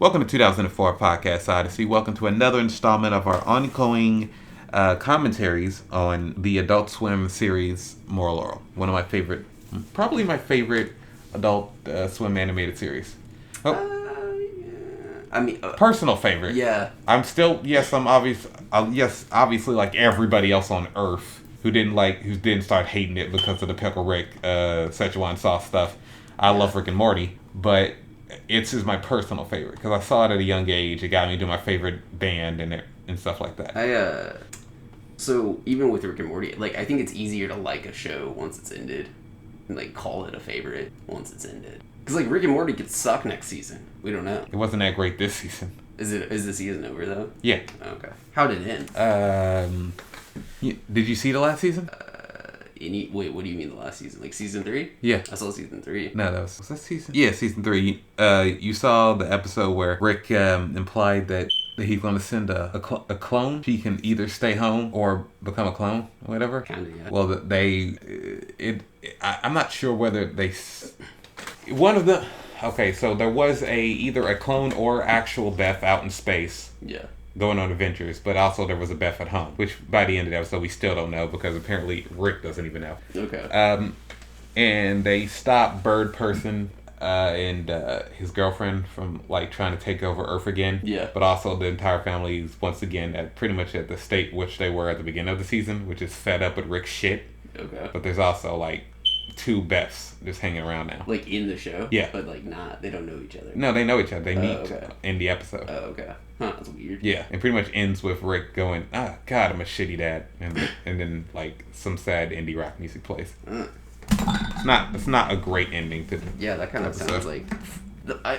Welcome to 2004 Podcast Odyssey. Welcome to another installment of our ongoing commentaries on the Adult Swim series Moral Orel. One of my favorite, probably my favorite Adult Swim animated series. Personal favorite. Yeah. I'm still, obviously like everybody else on Earth who didn't start hating it because of the Pickle Rick Szechuan sauce stuff. I love Rick and Morty, but it's my personal favorite because I saw it at a young age. It got me to my favorite band and stuff like that. So even with Rick and Morty, I think it's easier to like a show once it's ended, and call it a favorite once it's ended. Because Rick and Morty could suck next season. We don't know. It wasn't that great this season. Is the season over though? Yeah. Okay. How did it end? Did you see the last season? Wait, what do you mean the last season? Season 3? Yeah. I saw season 3. No, was that season? Yeah, season 3. You saw the episode where Rick implied that he's going to send a clone. She can either stay home or become a clone or whatever. Kinda, yeah. Well, I'm not sure whether one of them. Okay, so there was either a clone or actual Beth out in space. Yeah. Going on adventures, but also there was a Beth at home, which by the end of the episode we still don't know because apparently Rick doesn't even know. Okay. And they stopped Bird Person and his girlfriend from trying to take over Earth again. Yeah. But also the entire family is once again pretty much at the state which they were at the beginning of the season, which is fed up with Rick's shit. Okay. But there's also two Beths just hanging around now. In the show? Yeah. But not, they don't know each other. No, they know each other. They meet okay. in the episode. Oh, okay. Huh, that's weird. Yeah, it pretty much ends with Rick going, God, I'm a shitty dad. And then, some sad indie rock music plays. It's not a great ending to the Yeah, that kind of episode. sounds like...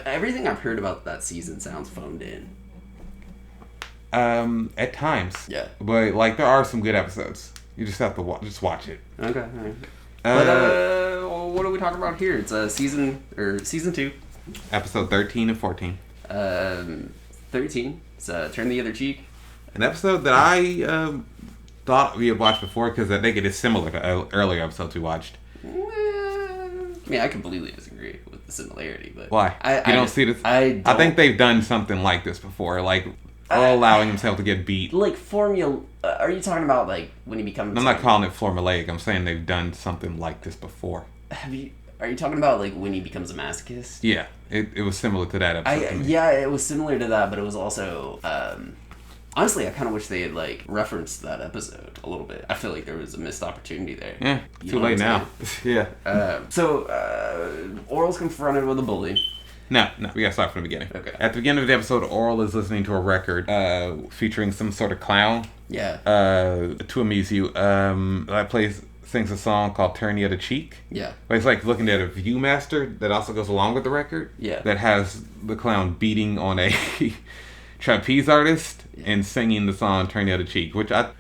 everything I've heard about that season sounds phoned in. At times. Yeah. But, there are some good episodes. You just have to watch it. Okay, all right. But, what are we talking about here? It's season 2. Episode 13 and 14. 13. It's Turn the Other Cheek. An episode that I thought we had watched before because I think it is similar to earlier episodes we watched. I completely disagree with the similarity, but... Why? You don't see this? I think they've done something like this before, allowing himself to get beat. Formula... are you talking about, when he becomes... I'm not calling it formulaic. I'm saying they've done something like this before. Are you talking about, when he becomes a masochist? Yeah. It was similar to that episode. Yeah, it was similar to that, but it was also... honestly, I kind of wish they had, referenced that episode a little bit. I feel like there was a missed opportunity there. Yeah, too late now. Yeah. Orel's confronted with a bully. No, we gotta start from the beginning. Okay. At the beginning of the episode, Orel is listening to a record featuring some sort of clown. Yeah. To amuse you. That sings a song called Turn the Other Cheek. Yeah. But it's looking at a Viewmaster that also goes along with the record. Yeah. That has the clown beating on a trapeze artist and singing the song Turn the Other Cheek, which I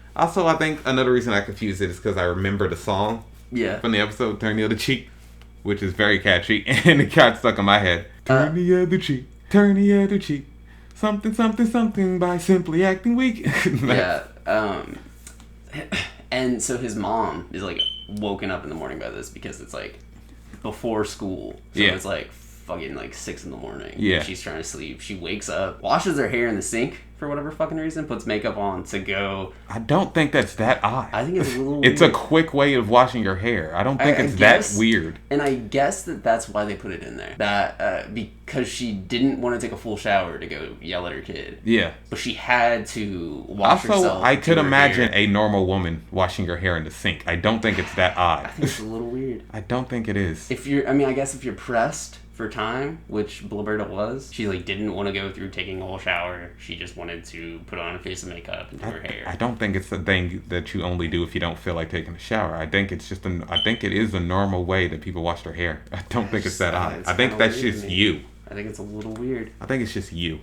think another reason I confused it is because I remember the song from the episode Turn the Other Cheek, which is very catchy, and it got stuck in my head. Turn the other cheek, turn the other cheek, something, something, something by simply acting weak. Yeah. And so his mom is woken up in the morning by this because it's before school. So it's fucking 6 in the morning. Yeah. She's trying to sleep. She wakes up, washes her hair in the sink for whatever fucking reason, puts makeup on to go. I don't think that's that odd. I think it's a little It's weird. a quick way of washing your hair. I don't think it's that weird. And I guess that's why they put it in there. That because she didn't want to take a full shower to go yell at her kid. Yeah. But she had to wash herself. Also, I could imagine a normal woman washing her hair in the sink. I don't think it's that odd. I think it's a little weird. I don't think it is. I guess if you're pressed for time, which Gilberta was, she didn't want to go through taking a whole shower. She just wanted to put on a face of makeup and do her hair. I don't think it's a thing that you only do if you don't feel like taking a shower. I think it's just I think it is a normal way that people wash their hair. I don't think it's that odd. I think that's just you. I think it's a little weird. I think it's just you.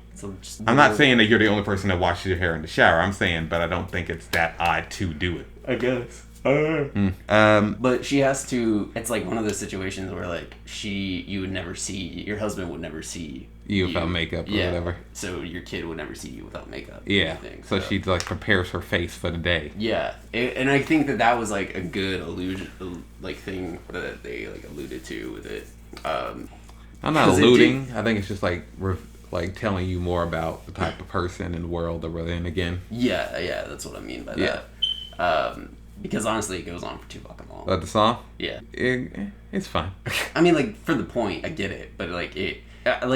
I'm not saying that you're the only person that washes your hair in the shower. I'm saying, but I don't think it's that odd to do it. I guess. But she has to. It's one of those situations where you would never see, your husband would never see you without makeup or whatever. So your kid would never see you without makeup. Yeah. So she prepares her face for the day. Yeah, and I think that was a good allusion, thing that they alluded to with it. I'm not alluding. I think it's just like telling you more about the type of person and world that we're in again. Yeah, that's what I mean by that. Because honestly, it goes on for too fucking long. The song? Yeah. It's fine. I mean, like, for the point, I get it, but like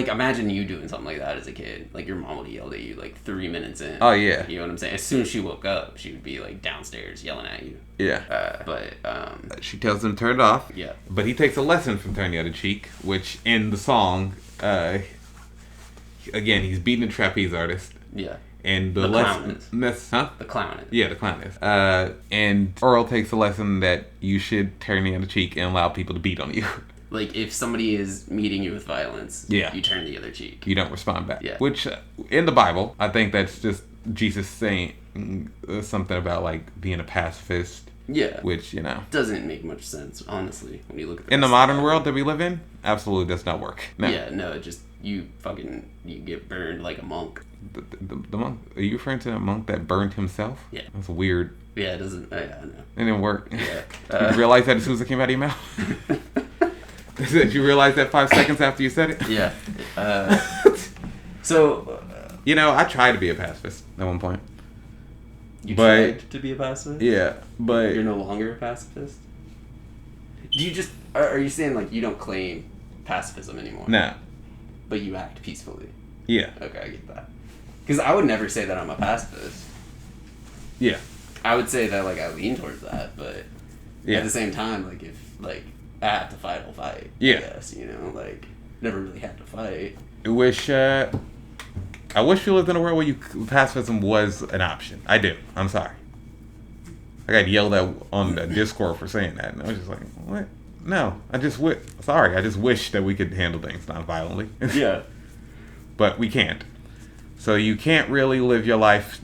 imagine you doing something like that as a kid. Like, your mom would yell at you like 3 minutes in. Oh yeah. You know what I'm saying? As soon as she woke up, she would be like downstairs yelling at you. Yeah. But she tells him to turn it off. Yeah. But he takes a lesson from turning the other cheek, which in the song, again, he's beating a trapeze artist. Yeah. And the lesson, The clown is. Yeah, the clown is. And Orel takes a lesson that you should turn the other cheek and allow people to beat on you. Like, if somebody is meeting you with violence, you turn the other cheek. You don't respond back. Yeah. Which, in the Bible, I think that's just Jesus saying something about, like, being a pacifist. Yeah. Which, you know. Doesn't make much sense, honestly, when you look at in the modern world that we live in, absolutely does not work. No. Yeah, no, it just, you get burned like a monk. The monk? Are you referring to a monk that burned himself? Yeah. That's weird. Yeah, it doesn't, yeah, I know. It didn't work. Yeah. Did you realize that as soon as it came out of your mouth? Did you realize that 5 seconds after you said it? Yeah. So... you know, I tried to be a pacifist at one point. You tried to be a pacifist? Yeah, but... You're no longer a pacifist? Do you just... Are you saying, like, you don't claim pacifism anymore? No. But you act peacefully? Yeah. Okay, I get that. Because I would never say that I'm a pacifist. Yeah. I would say that, like, I lean towards that, but at the same time, like, if, like, I have to fight, I'll fight. Yeah. I guess, you know, like, never really had to fight. I wish we lived in a world where pacifism was an option. I do. I'm sorry. I got yelled at on the Discord for saying that, and I was just like, what? No, I just wish that we could handle things non-violently. Yeah. But we can't. So you can't really live your life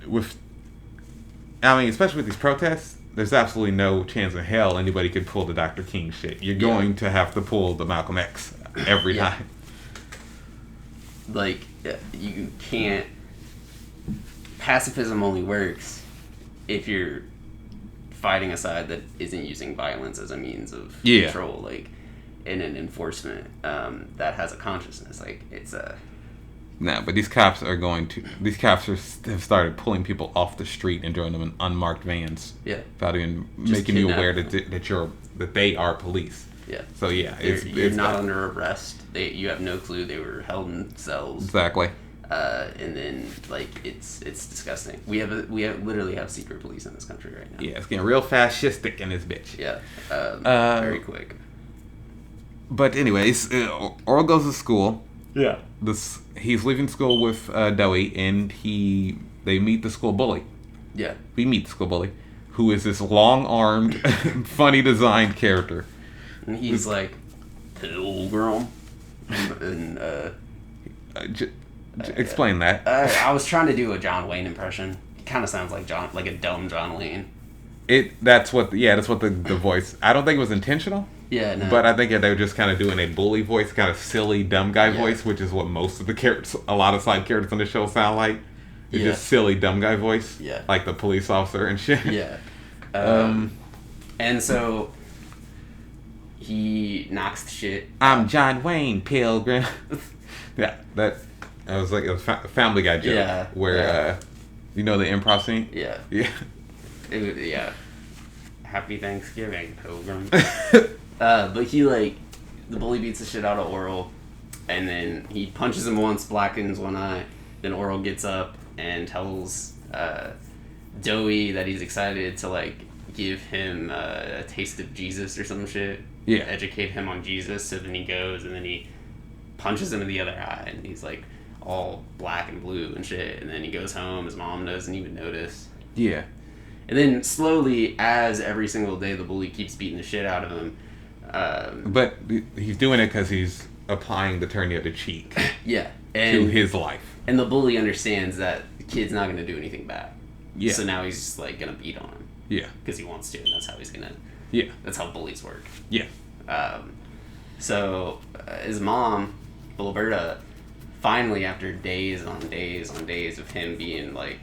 with... I mean, especially with these protests, there's absolutely no chance in hell anybody could pull the Dr. King shit. You're going to have to pull the Malcolm X every time. Like, you can't... Pacifism only works if you're fighting a side that isn't using violence as a means of control, like, in an enforcement that has a consciousness. Like, it's a... No, but these cops have started pulling people off the street and throwing them in unmarked vans. Yeah. Without even making you aware that they are police. Yeah. So yeah, you're not under arrest. You have no clue they were held in cells. Exactly. And then, like, it's disgusting. We literally have secret police in this country right now. Yeah, it's getting real fascistic in this bitch. Yeah. Very quick. But anyways, Orel goes to school. Yeah. He's leaving school with Dewey, and they meet the school bully. Yeah. We meet the school bully, who is this long-armed, funny designed character. And he's like, Pilgrim. And explain that. I was trying to do a John Wayne impression. It kind of sounds like a dumb John Wayne. That's what the voice. I don't think it was intentional. Yeah, no. But I think they were just kind of doing a bully voice, kind of silly, dumb guy voice, which is what most of the characters, a lot of side characters on the show sound like. It's just silly, dumb guy voice. Yeah. Like the police officer and shit. Yeah. And so he knocks the shit. I'm John Wayne, Pilgrim. Yeah, that was like a Family Guy joke. Yeah. Where, you know the improv scene? Yeah. Yeah. Happy Thanksgiving, Pilgrim. But the bully beats the shit out of Orel, and then he punches him once, blackens one eye. Then Orel gets up and tells Dewey that he's excited to, like, give him a taste of Jesus or some shit. Yeah. Educate him on Jesus. So then he goes and then he punches him in the other eye, and he's like all black and blue and shit. And then he goes home. His mom doesn't even notice. Yeah. And then slowly, as every single day the bully keeps beating the shit out of him. But he's doing it because he's applying the turn the other cheek. Yeah. To his life. And the bully understands that the kid's not going to do anything bad. Yeah. So now he's just, like, going to beat on him. Yeah. Because he wants to, and that's how he's going to... Yeah. That's how bullies work. Yeah. So his mom, Roberta, finally, after days on days on days of him being, like,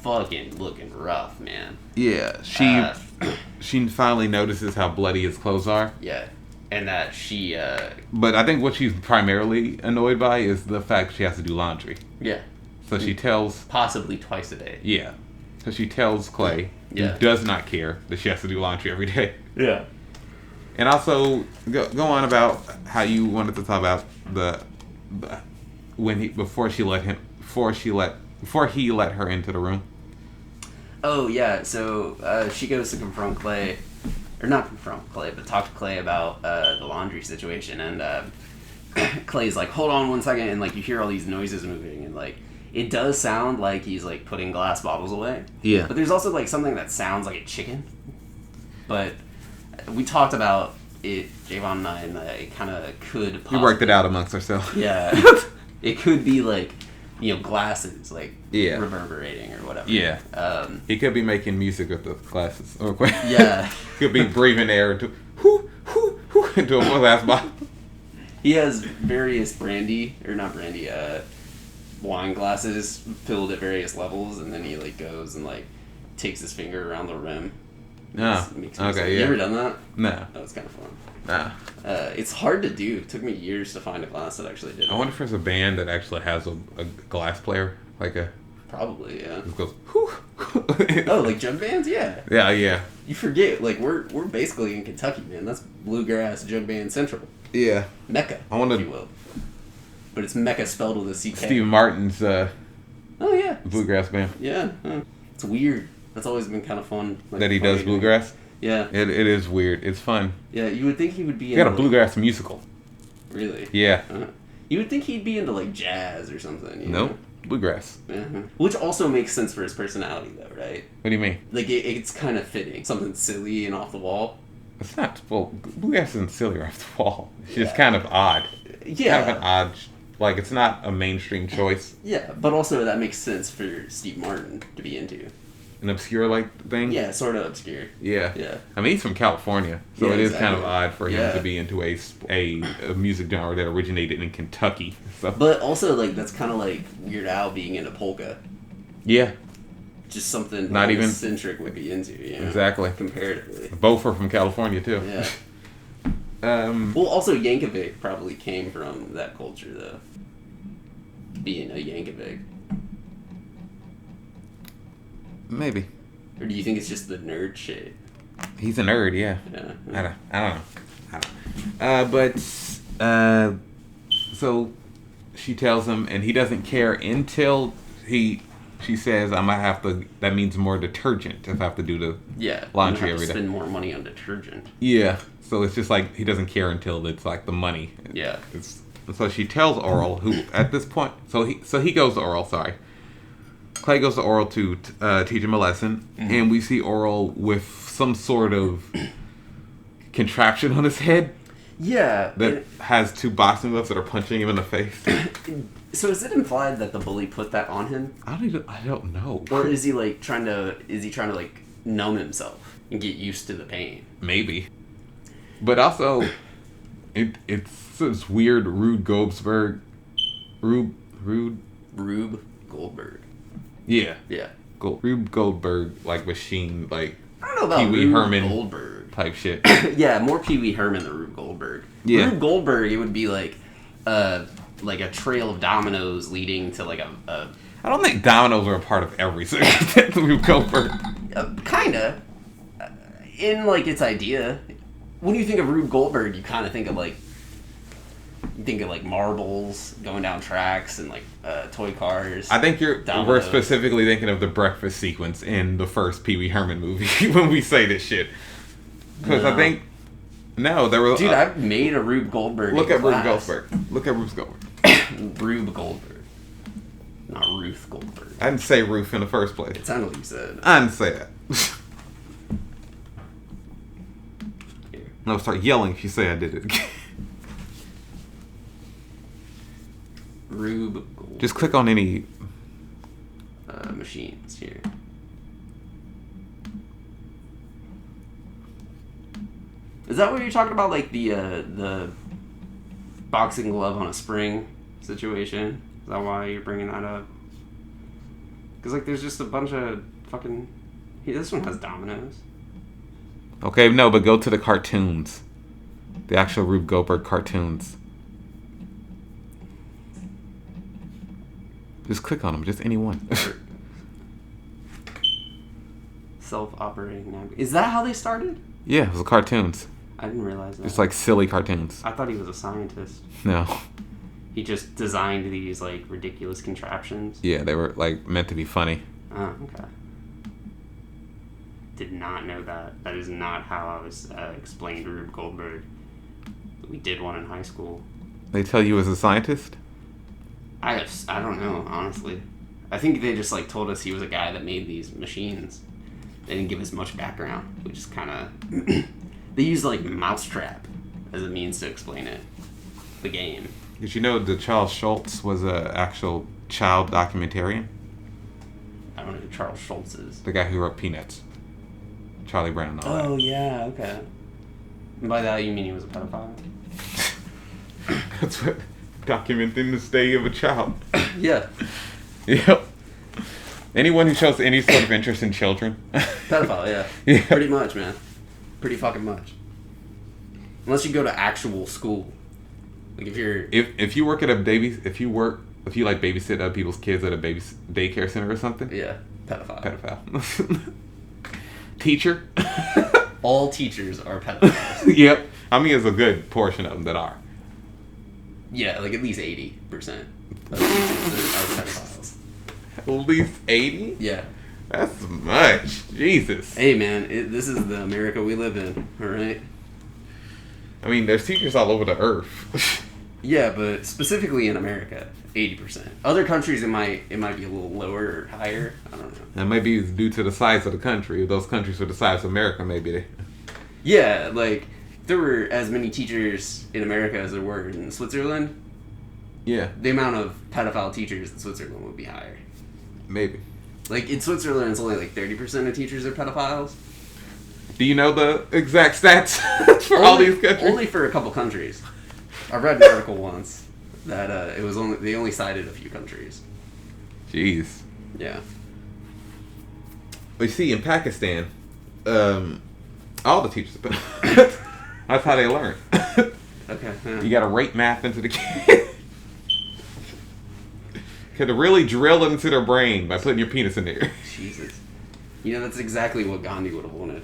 fucking looking rough, man. Yeah. She finally notices how bloody his clothes are. Yeah. and that she. But I think what she's primarily annoyed by is the fact she has to do laundry. Yeah. So she tells. Possibly twice a day. Yeah. So she tells Clay, who does not care that she has to do laundry every day. Yeah. And also go on about how you wanted to talk about before he let her into the room. Oh yeah, so she goes to confront Clay, or not confront Clay, but talk to Clay about the laundry situation, and Clay's like, "Hold on one second," and like you hear all these noises moving, and like it does sound like he's like putting glass bottles away. Yeah. But there's also like something that sounds like a chicken. But we talked about it, Javon and I, and it kind of could. We worked it out amongst ourselves. Yeah. It could be like, glasses, like reverberating or whatever. Yeah. He could be making music with the glasses. Yeah. Could be breathing air into into a glass bottle. He has various wine glasses filled at various levels, and then he like goes and like takes his finger around the rim. Makes okay, yeah. You ever done that? No. That was kind of fun. Nah. It's hard to do. It took me years to find a glass that actually did it. I wonder if there's a band that actually has a glass player, like a... Probably, yeah. It goes, Oh, like jug bands? Yeah. Yeah. You forget, like, we're basically in Kentucky, man. That's bluegrass jug band central. Yeah. Mecca, if you will. But it's Mecca spelled with a CK. Steve Martin's oh, yeah. bluegrass band. Yeah. It's weird. That's always been kind of fun. Like, that he does bluegrass? Yeah. It is weird. It's fun. Yeah, you would think he would be into... He got a bluegrass musical. Really? Yeah. You would think he'd be into, like, jazz or something. Nope. Bluegrass. Which also makes sense for his personality, though, right? What do you mean? Like, it's kind of fitting. Something silly and off the wall. It's not... Well, bluegrass isn't silly or off the wall. It's just kind of odd. Yeah. Kind of an odd... Like, it's not a mainstream choice. Yeah, but also that makes sense for Steve Martin to be into. An obscure, like, thing? Yeah, sort of obscure. Yeah. I mean, he's from California, so it is kind of odd for him to be into a music genre that originated in Kentucky. So. But also, like, that's kind of like Weird Al being into polka. Yeah. Just something not even eccentric would be into, Exactly. Comparatively. Both are from California, too. Yeah. Well, also Yankovic probably came from that culture, though. Being a Yankovic. Maybe. Or do you think it's just the nerd shit? He's a nerd, yeah. I don't know. But so she tells him, and he doesn't care until she says, "I might have to." That means more detergent if I have to do the laundry every day. Spend more money on detergent. Yeah. So it's just like he doesn't care until it's like the money. Yeah. So she tells Orel, who at this point, so he goes to Orel. Sorry. Clay goes to Orel to teach him a lesson, and we see Orel with some sort of contraption on his head. Yeah. That has two boxing gloves that are punching him in the face. So is it implied that the bully put that on him? I don't know. Or is he like trying to like numb himself and get used to the pain? Maybe. But also, it's this weird Rube Goldberg. Rube Goldberg. Yeah. Yeah. Rube Goldberg, like machine, like I don't know about Pee-wee Rube Herman Goldberg type shit. Yeah, more Pee-wee Herman than Rube Goldberg. Yeah. Rube Goldberg, it would be like a trail of dominoes leading to like a I don't think dominoes are a part of every single Rube Goldberg. Kinda. In like its idea. When you think of Rube Goldberg, you kind of think of like marbles going down tracks and like toy cars. I think we're specifically thinking of the breakfast sequence in the first Pee-wee Herman movie when we say this shit. Because I think there was. Dude, I've made a Rube Goldberg. Look at Rube Goldberg. Rube Goldberg, not Ruth Goldberg. I didn't say Ruth in the first place. It sounded like you said. I didn't say that. No, start yelling if you say I did it again. Rube Goldberg. Just click on any machines here. Is that what you're talking about, like the boxing glove on a spring situation? Is that why you're bringing that up? Because like there's just a bunch of fucking... This one has dominoes. Okay, no, but go to the cartoons. The actual Rube Goldberg cartoons. Just click on them, just any one. Self-operating navigation. Is that how they started? Yeah, it was cartoons. I didn't realize that. It's like silly cartoons. I thought he was a scientist. No. He just designed these like ridiculous contraptions. Yeah, they were like meant to be funny. Oh, okay. Did not know that. That is not how I was explained to Rube Goldberg. We did one in high school. They tell you as a scientist? I don't know, honestly. I think they just like told us he was a guy that made these machines. They didn't give us much background, which is kind of... They used like Mousetrap as a means to explain it. The game. Did you know that Charles Schultz was an actual child documentarian? I don't know who Charles Schultz is. The guy who wrote Peanuts. Charlie Brown and all that. Oh, yeah, okay. And by that you mean he was a pedophile? That's what... Documenting the state of a child. Yeah. Yep. Anyone who shows any sort of interest in children. Pedophile, yeah. Yeah. Pretty much, man. Pretty fucking much. Unless you go to actual school. Like if you're... If you work at a baby... If you like babysit other people's kids at a baby daycare center or something. Yeah. Pedophile. Teacher. All teachers are pedophiles. Yep. I mean, there's a good portion of them that are. Yeah, like at least 80% of teachers are pedophiles. At least 80? Yeah. That's much. Jesus. Hey, man, this is the America we live in, alright? I mean, there's teachers all over the earth. Yeah, but specifically in America, 80%. Other countries, it might be a little lower or higher. I don't know. That might be due to the size of the country. If those countries were the size of America, maybe they... Yeah, like... If there were as many teachers in America as there were in Switzerland, yeah, the amount of pedophile teachers in Switzerland would be higher. Maybe. Like, in Switzerland, it's only like 30% of teachers are pedophiles. Do you know the exact stats for all these countries? Only for a couple countries. I read an article once that they only cited a few countries. Jeez. Yeah. But you see, in Pakistan, all the teachers are pedophiles. That's how they learn. Okay. Yeah. You gotta rate math into the kid. Could really drill it into their brain by putting your penis in there. Jesus. You know, that's exactly what Gandhi would have wanted.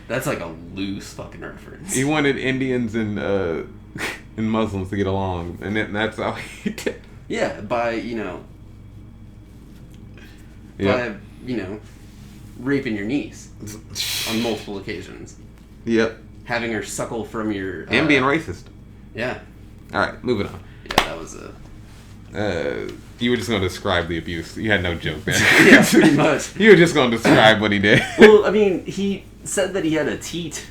That's like a loose fucking reference. He wanted Indians and Muslims to get along, and that's how he did. Yeah, by, raping your niece on multiple occasions. Yep. Having her suckle from your... and being racist. Yeah. Alright, moving on. Yeah, that was a... you were just going to describe the abuse. You had no joke there. Yeah, pretty much. You were just going to describe what he did. Well, I mean, he said that he had a teat.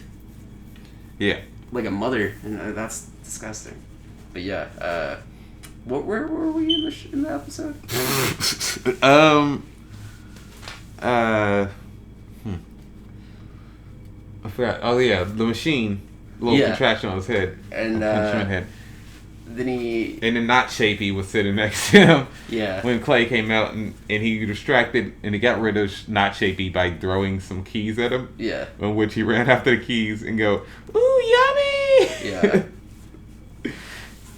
Yeah. Like a mother, and that's disgusting. But yeah, where were we in the episode? I forgot. Oh yeah, the machine, little contraction on his head, and head. Then Not Shapey was sitting next to him. Yeah. When Clay came out and he distracted and he got rid of Not Shapey by throwing some keys at him. Yeah. In which he ran after the keys and go, "Ooh, yummy!" Yeah.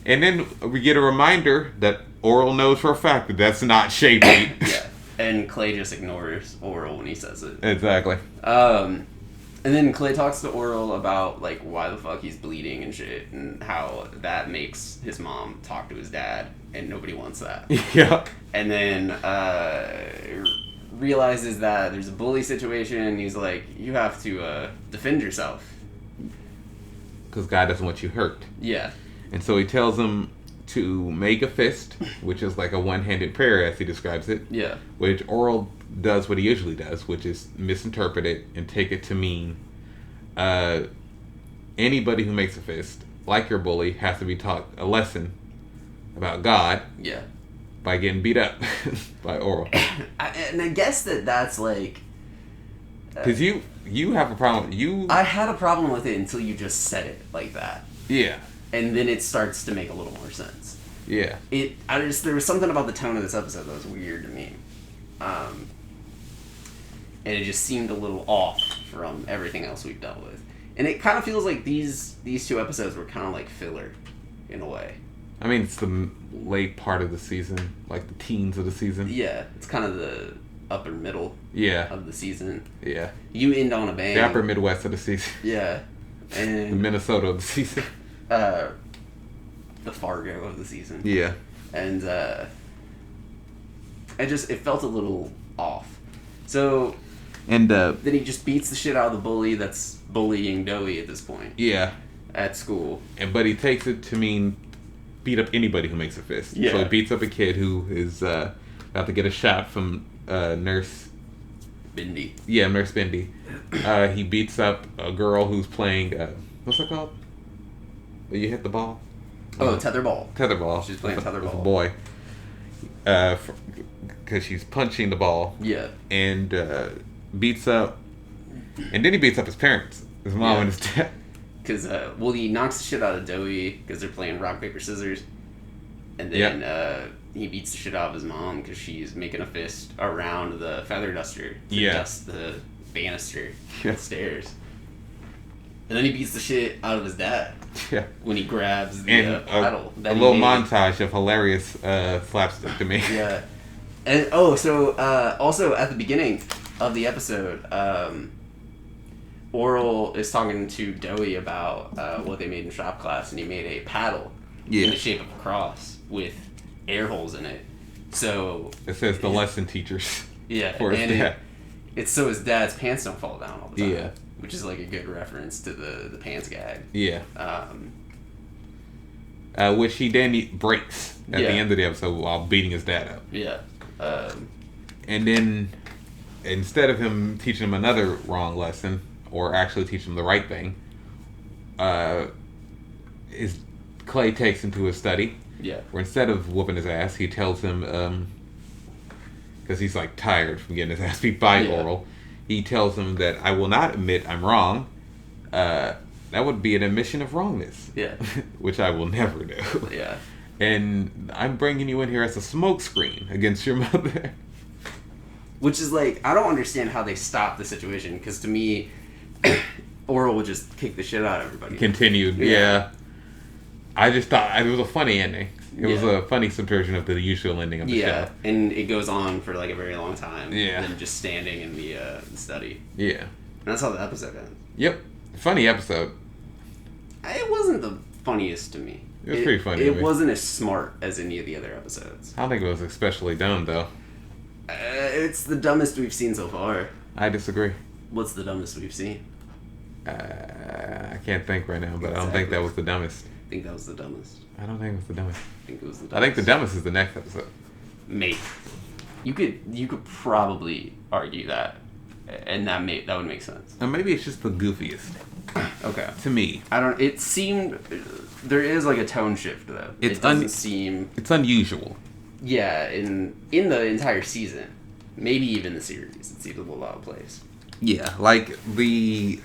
And then we get a reminder that Orel knows for a fact that that's not Shapey. Yeah. And Clay just ignores Orel when he says it. Exactly. And then Clay talks to Orel about, like, why the fuck he's bleeding and shit, and how that makes his mom talk to his dad, and nobody wants that. Yeah. And then realizes that there's a bully situation, and he's like, you have to defend yourself. Because God doesn't want you hurt. Yeah. And so he tells him to make a fist, which is like a one-handed prayer, as he describes it. Yeah. Which Orel does what he usually does, which is misinterpret it and take it to mean anybody who makes a fist, like your bully, has to be taught a lesson about God. Yeah. By getting beat up by Orel. And I guess that's like... Because you have a problem. I had a problem with it until you just said it like that. Yeah. And then it starts to make a little more sense. Yeah. There was something about the tone of this episode that was weird to me. And it just seemed a little off from everything else we've dealt with. And it kind of feels like these 2 episodes were kind of like filler, in a way. I mean, it's the late part of the season, like the teens of the season. Yeah, it's kind of the upper middle of the season. Yeah. You end on a bang. The upper Midwest of the season. Yeah. And the Minnesota of the season. The Fargo of the season. Yeah. And it felt a little off. So and then he just beats the shit out of the bully that's bullying Dowie at this point. Yeah. At school. But he takes it to mean beat up anybody who makes a fist. Yeah. So he beats up a kid who is about to get a shot from Nurse Bindi. Yeah, Nurse Bindi. He beats up a girl who's playing what's it called? You hit the ball? Tetherball. Tetherball. She's playing tetherball. With a boy. Because she's punching the ball. Yeah. And beats up... And then he beats up his parents. His mom and his dad. Because, he knocks the shit out of Dowie because they're playing rock, paper, scissors. And then he beats the shit out of his mom because she's making a fist around the feather duster to dust the banister stairs. And then he beats the shit out of his dad. Yeah. When he grabs the paddle. A little montage of hilarious slapstick to me. Yeah. And also at the beginning of the episode, Orel is talking to Dowie about what they made in shop class, and he made a paddle in the shape of a cross with air holes in it. So it says the lesson teachers. Yeah. For his dad. It's so his dad's pants don't fall down all the time. Yeah. Which is like a good reference to the pants gag. Yeah. Which he then breaks at the end of the episode while beating his dad up. Yeah. And then instead of him teaching him another wrong lesson, or actually teaching him the right thing, Clay takes him to his study. Yeah. Where instead of whooping his ass, he tells him, because he's like tired from getting his ass beat by Orel, he tells him that I will not admit I'm wrong. That would be an admission of wrongness. Yeah. Which I will never do. Yeah. And I'm bringing you in here as a smokescreen against your mother. Which is like, I don't understand how they stopped the situation, because to me, Orel would just kick the shit out of everybody. Continued, yeah. I just thought it was a funny ending. It was a funny subversion of the usual ending of the show. Yeah, and it goes on for like a very long time. Yeah. Than just standing in the study. Yeah. And that's how the episode ends. Yep. Funny episode. It wasn't the funniest to me. It was pretty funny. It wasn't as smart as any of the other episodes. I don't think it was especially dumb, though. It's the dumbest we've seen so far. I disagree. What's the dumbest we've seen? I can't think right now, but I don't think that was the dumbest. I think that was the dumbest. I don't think it was the dumbest. I think it was the dumbest. I think the dumbest is the next episode. Maybe. You could probably argue that, and that would make sense. Or maybe it's just the goofiest. Okay. To me. It seemed... There is like a tone shift, though. It doesn't seem... It's unusual. Yeah, in the entire season. Maybe even the series. It seems a little out of place. Yeah, like the...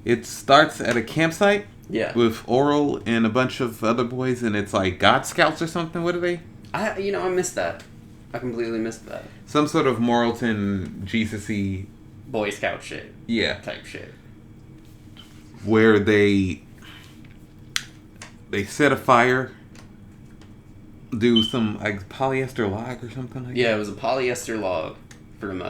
it starts at a campsite. Yeah. With Orel and a bunch of other boys, and it's like God Scouts or something. What are they? I missed that. I completely missed that. Some sort of Moralton, Jesus-y... Boy Scout shit. Yeah. Type shit. Where they set a fire, do some like polyester log or something like that. Yeah, it was a polyester log from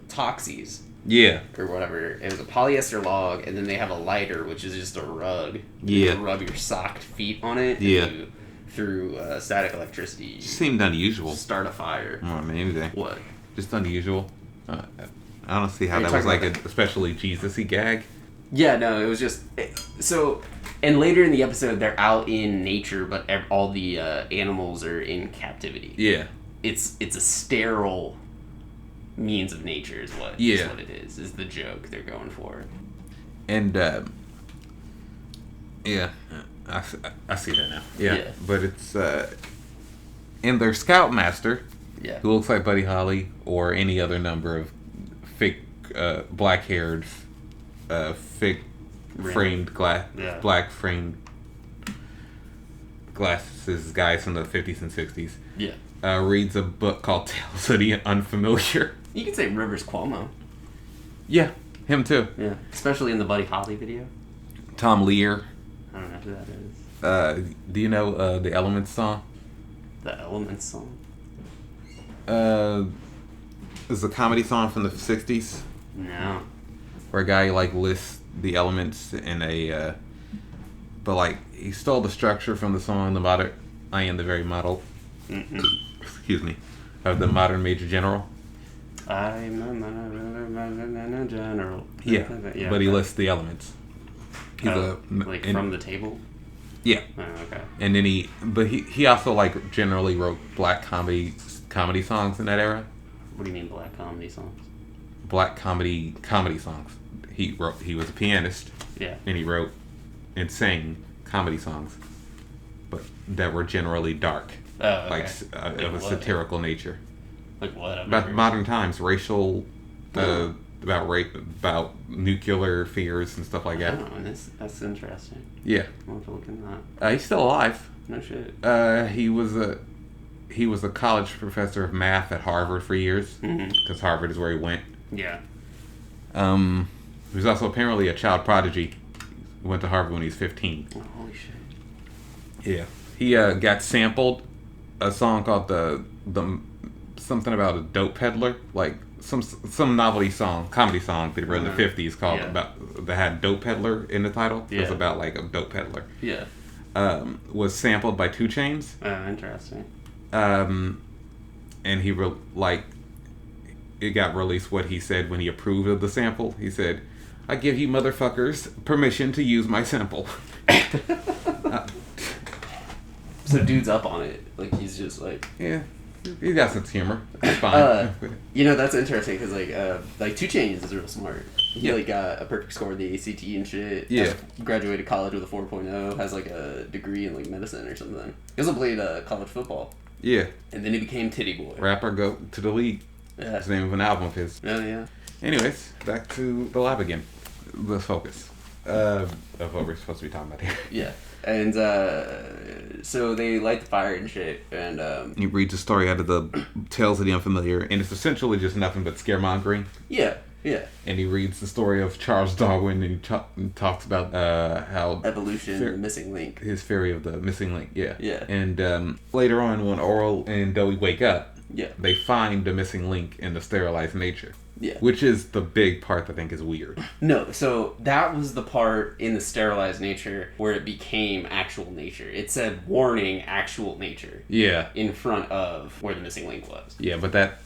Toxies. Yeah. Or whatever. It was a polyester log, and then they have a lighter, which is just a rug. Yeah. You rub your socked feet on it. Yeah. And through static electricity. It seemed unusual. Start a fire. More than anything. What? Just unusual. I don't see how that was like an especially Jesus-y gag. Yeah, no, it was just... So, and later in the episode, they're out in nature, but all the animals are in captivity. Yeah. It's a sterile means of nature is what it is the joke they're going for. And, yeah, I see that now. Yeah. But it's, and their scoutmaster, who looks like Buddy Holly or any other number of fake, black-haired, fake framed black framed glasses guys from the 50s and 60s. Yeah. Reads a book called Tales of the Unfamiliar. You could say Rivers Cuomo. Yeah. Him too. Yeah, especially in the Buddy Holly video. Tom Lear. I don't know who that is. Do you know the Elements song? The Elements song? It's a comedy song from the 60s. No. Where a guy like lists the elements in a but like he stole the structure from the song the modern I am the very model excuse me of the modern Major General. I'm a modern general. Yeah, but he lists the elements. He's from the table. Yeah. Oh, okay. And then he also like generally wrote black comedy songs in that era. What do you mean black comedy songs? Black comedy songs. He was a pianist. Yeah. And he wrote and sang comedy songs, but that were generally dark. Oh, okay. Like of a satirical nature. Like what? About modern times, racial, about rape, about nuclear fears and stuff like that. Oh, that's interesting. Yeah. I'll have to look into that. He's still alive. No shit. He was a college professor of math at Harvard for years, because Harvard is where he went. Yeah. He was also apparently a child prodigy. He went to Harvard when he was 15. Oh, holy shit. Yeah. He got sampled a song called the something about a dope peddler, like some novelty song, comedy song that he wrote in the 50s called that had dope peddler in the title. It was about like a dope peddler. Yeah. Was sampled by 2 Chainz. Oh, interesting. And he it got released what he said when he approved of the sample. He said, "I give you motherfuckers permission to use my sample." So dude's up on it. Like he's just like yeah, he got sense of humor. It's fine. That's interesting because like 2 Chainz is real smart. He like got a perfect score in the ACT and shit. Yeah. Graduated college with a 4.0. Has like a degree in like medicine or something. He also played college football. Yeah. And then he became Titty Boy. Rapper Go to the League. Yeah. That's the name of an album of his. Oh, yeah. Anyways, back to the lab again. Let's focus. Of what we're supposed to be talking about here. Yeah. And so they light the fire and shit. And he reads a story out of the Tales of the Unfamiliar, and it's essentially just nothing but scaremongering. Yeah. Yeah. And he reads the story of Charles Darwin, and he talks about how evolution, the missing link. His theory of the missing link. Yeah. Yeah. And later on, when Orel and Dewey wake up, yeah, they find the missing link in the sterilized nature. Yeah. Which is the big part that I think is weird. No, so that was the part in the sterilized nature where it became actual nature. It said warning actual nature. Yeah. In front of where the missing link was. Yeah, but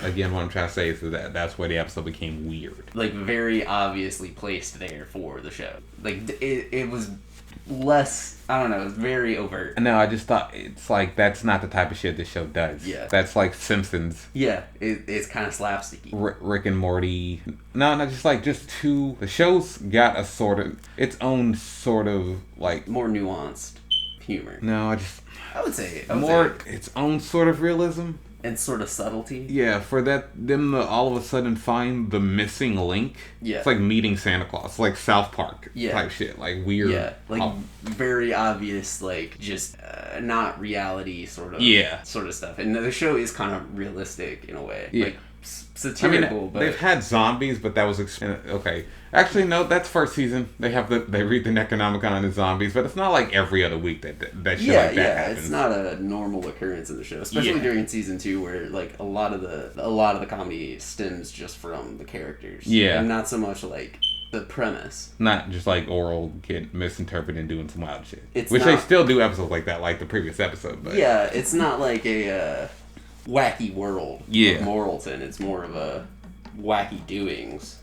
again, what I'm trying to say is that's where the episode became weird. Like, very obviously placed there for the show. Like, it was less, I don't know, it was very overt. No, I just thought it's like, that's not the type of shit this show does. Yeah. That's like Simpsons. Yeah, it's kind of slapsticky. Rick and Morty. No, the show's got a sort of, its own sort of, like... more nuanced humor. No, I would say its own sort of realism. And sort of subtlety. Yeah, for them to all of a sudden find the missing link. Yeah. It's like meeting Santa Claus. It's like South Park type shit. Like weird. Yeah, like very obvious, like just not reality sort of stuff. And the show is kind of realistic in a way. Yeah. Like satirical, but... They've had zombies, but that was... okay. Actually, no, that's first season. They read the Necronomicon on the zombies, but it's not like every other week that shit like that happens. It's not a normal occurrence in the show, especially during season 2, where like a lot of the comedy stems just from the characters. Yeah. And not so much like the premise. Not just like Orel get misinterpreted and doing some wild shit. They still do episodes like that, like the previous episode, but... Yeah, it's not like a wacky world of Moralton. It's more of a wacky doings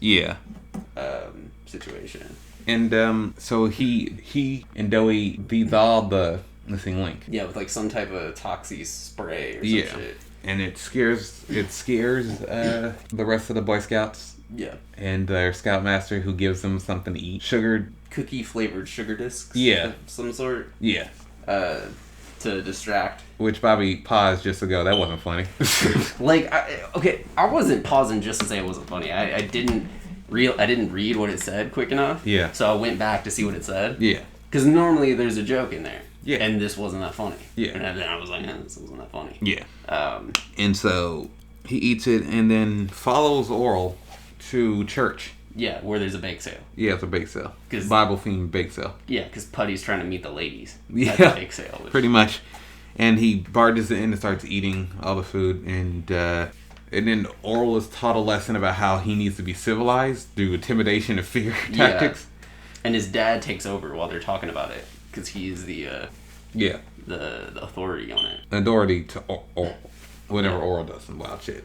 situation. And so he and Dewey all the missing link. Yeah, with like some type of toxie spray or some shit. And it scares the rest of the Boy Scouts. Yeah. And their Scoutmaster, who gives them something to eat. Cookie flavored sugar discs. Yeah. Of some sort. Yeah. To distract. Which Bobby paused just to go, that wasn't funny. I wasn't pausing just to say it wasn't funny. I didn't read what it said quick enough. Yeah. So I went back to see what it said. Yeah. Because normally there's a joke in there. Yeah. And this wasn't that funny. Yeah. And then I was like, this wasn't that funny. Yeah. And so he eats it and then follows Orel to church. Yeah, where there's a bake sale. Yeah, it's a bake sale. Bible-themed bake sale. Yeah, because Putty's trying to meet the ladies at the bake sale. Pretty much. And he barges in and starts eating all the food. And then Orel is taught a lesson about how he needs to be civilized through intimidation and fear tactics. And his dad takes over while they're talking about it. Because he's the authority on it. Authority to whenever Orel does some wild shit.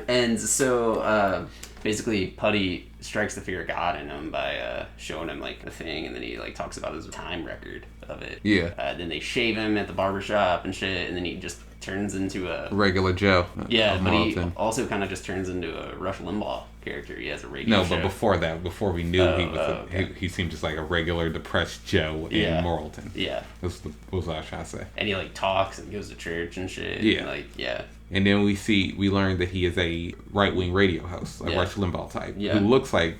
And so basically Putty strikes the fear of God in him by showing him like the thing, and then he like talks about his time record of it. Yeah. Then they shave him at the barbershop and shit, and then he just turns into a regular Joe. Yeah, but he also kind of just turns into a Rush Limbaugh character. He has a radio show. But before that, before we knew he was, he seemed just like a regular depressed Joe in Moralton. Yeah, that's what I was trying to say. And he like talks and goes to church and shit. Yeah, and, And then we learn that he is a right wing radio host, a Rush Limbaugh type, who looks like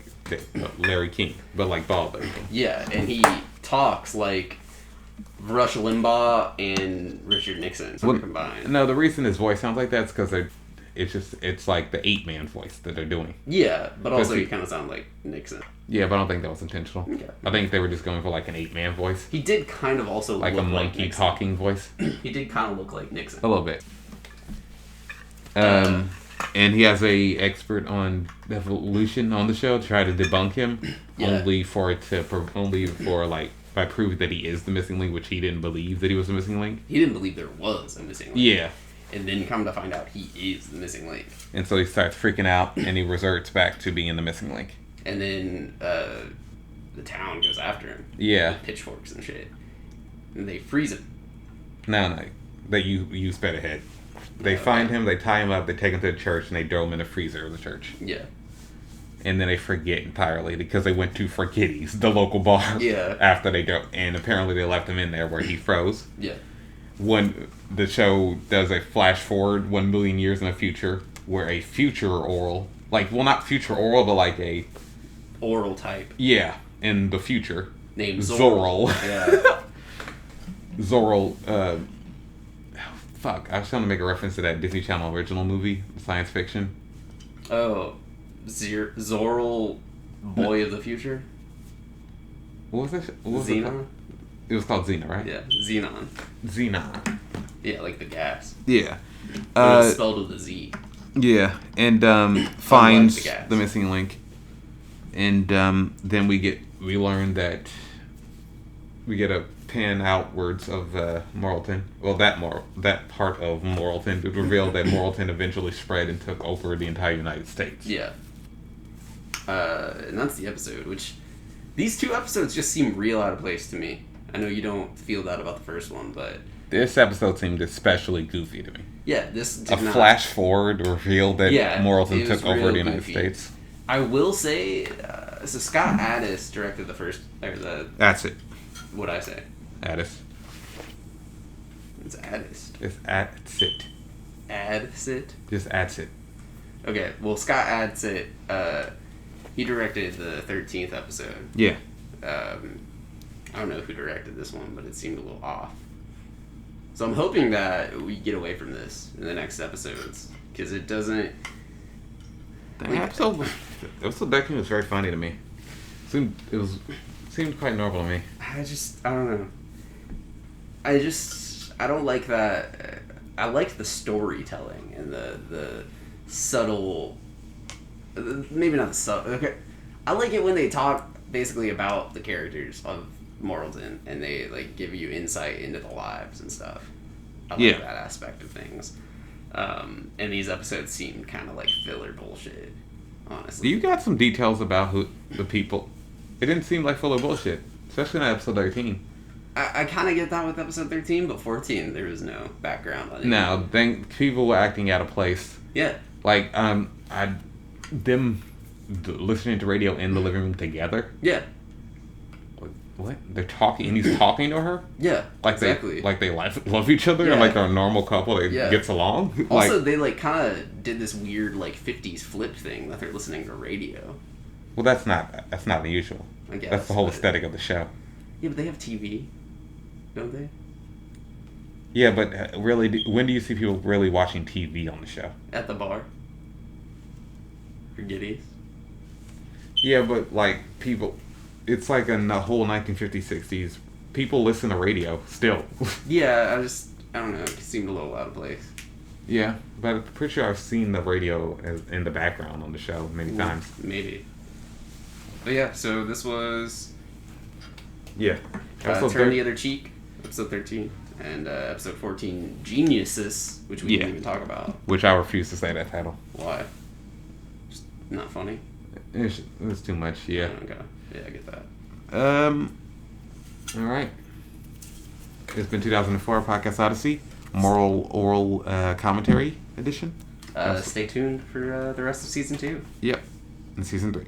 Larry King, but like bald Larry King. Yeah, and he talks like Rush Limbaugh and Richard Nixon combined. No, the reason his voice sounds like that is because it's like the 8-man voice that they're doing. Yeah, but also he kind of sounds like Nixon. Yeah, but I don't think that was intentional. Okay. I think they were just going for like an 8-man voice. He did kind of also like look a monkey like talking voice. He did kind of look like Nixon. A little bit. And he has a expert on evolution on the show to try to debunk him, only for by proving that he is the missing link, which he didn't believe that he was the missing link. He didn't believe there was a missing link. Yeah. And then come to find out he is the missing link. And so he starts freaking out, and he resorts back to being the missing link. And then the town goes after him. Yeah. With pitchforks and shit. And they freeze him. No. You sped ahead. They find him, they tie him up, they take him to the church, and they throw him in the freezer of the church. Yeah. And then they forget entirely because they went to Forgetty's, the local bar. Yeah. After they go, and apparently they left him in there where he froze. Yeah. When the show does a flash forward 1 million years in the future, where a future Orel, not future Orel, but like a Orel type. Yeah, in the future. Named Zorel. Yeah. Zorel. I was trying to make a reference to that Disney Channel original movie, science fiction. Oh, Zorel, Boy of the Future. What was it? Xenon. It was called Xena, right? Yeah, Xenon. Yeah, like the gas. Yeah. It's spelled with a Z. Yeah, and finds the missing link, and then we learn that we get a pan outwards of Moralton. Well, that part of Moralton to reveal that Moralton eventually spread and took over the entire United States. Yeah. And that's the episode, which these 2 episodes just seem real out of place to me. I know you don't feel that about the first one, but this episode seemed especially goofy to me. Yeah, this flash forward revealed that Moralton took over the United States. I will say, so Scott Addis directed the first, That's it. What'd I say? Addis. It's Addis. It's Adsit. Adsit? Just Adsit. Okay, well, Scott Adsit, he directed the 13th episode. Yeah. I don't know who directed this one, but it seemed a little off. So I'm hoping that we get away from this in the next episodes, because it doesn't... The episode 13 was very funny to me. Seemed quite normal to me. I don't know. I don't like that. I like the storytelling and the subtle... Maybe not the subtle... Okay. I like it when they talk basically about the characters of Moralton and they give you insight into the lives and stuff. I like that aspect of things. And these episodes seem kind of like filler bullshit, honestly. You got some details about the people. It didn't seem like filler bullshit, especially in episode 13. I kind of get that with episode 13, but 14 there was no background on it. No, people were acting out of place. Yeah. Them listening to radio in the living room together. Yeah. What? They're talking, and he's talking to her? Yeah, exactly. They love each other, and they're a normal couple that gets along? Also, they, kind of did this weird, 50s flip thing that they're listening to radio. Well, that's not unusual. I guess. That's the whole aesthetic of the show. Yeah, but they have TV, don't they? Yeah, but really, when do you see people really watching TV on the show? At the bar. Forgetties. Yeah, but like people, it's like in the whole 1950s, 60s. People listen to radio still. Yeah, I don't know. It seemed a little out of place. Yeah, but I'm pretty sure I've seen the radio in the background on the show many times. Maybe. But yeah, so this was... Yeah. Turn the Other Cheek, episode 13. And episode 14, Geniusis, which we didn't even talk about. Which I refuse to say that title. Why? Just not funny? It was too much, yeah. Okay. Yeah, I get that. Alright. It's been 2004 Podcast Odyssey. Moral Oral Commentary Edition. Stay tuned for the rest of Season 2. Yep. In Season 3.